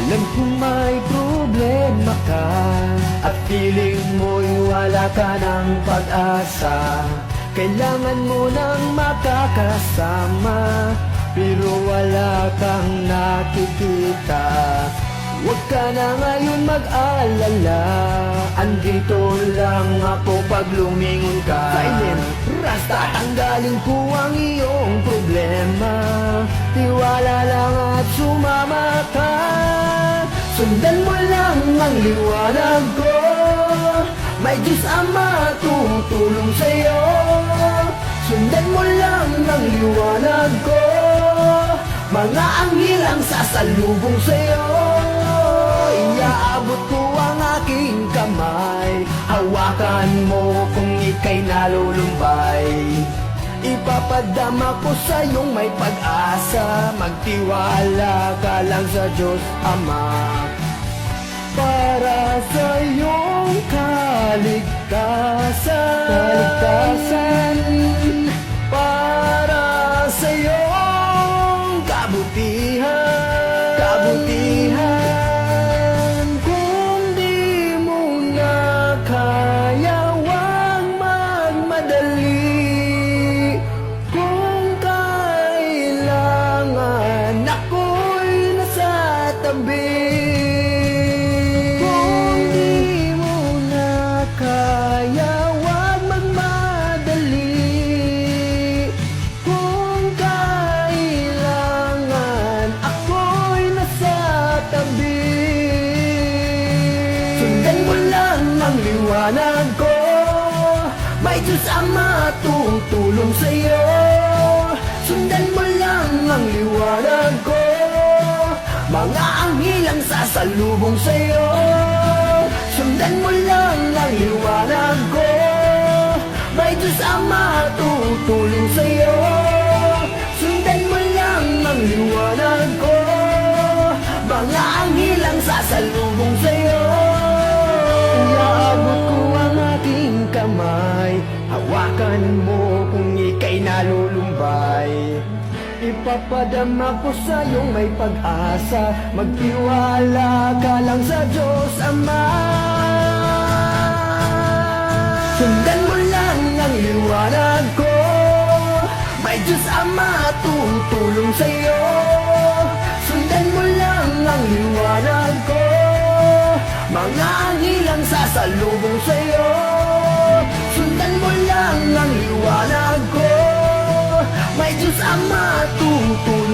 Alam kong may problema ka at feeling mo'y wala ka ng pag-asa. Kailangan mo nang makakasama, pero wala kang nakikita. Huwag ka na ngayon mag-alala, andito lang ako pag lumingon ka. Silent Rasta, tanggalin ko ang iyong problema. Tiwala lang at sumama ka. Sundan mo lang ang liwanag ko, may Diyos Ama tutulong sa'yo. Sundan mo lang ang liwanag ko, mga anghel ang sasalubong sa'yo. Iaabot ko ang aking kamay, hawakan mo kung ika'y nalulumbay. Ipapadama ko sa iyong may pag-asa, magtiwala ka lang sa Diyos Ama. Para sa iyong kaligtasan, para sa iyong kabutihan. Kung di mo na kaya, huwag magmadali. Kung kailangan, ako'y nasa tabi. Kung di mo na kaya, huwag magmadali. Kung kailangan, ako'y nasa tabi. Sundan mo lang ang liwanag ko, may Diyos Ama tutulong sa'yo. Sundan mo lang ang liwanag ko, mga anghel ang sasalubong sa'yo. Sundan mo lang ang liwanag ko, may Diyos Ama tutulong sa'yo. Sundan mo lang ang liwanag ko, mga anghel ang sasalubong sa'yo. Iaabot ko ang aking kamay, hawakan mo kung ika'y nalulumbay. Ipapadama ko sa iyong may pag-asa, magtiwala ka lang sa Diyos Ama. Sundan mo lang ang liwanag ko, may Diyos Ama tutulong sa'yo. Sundan mo lang ang liwanag ko, mga anghel ang sasalubong sa'yo. Sundan mo lang ang liwanag ko, may Diyos Ama tutulong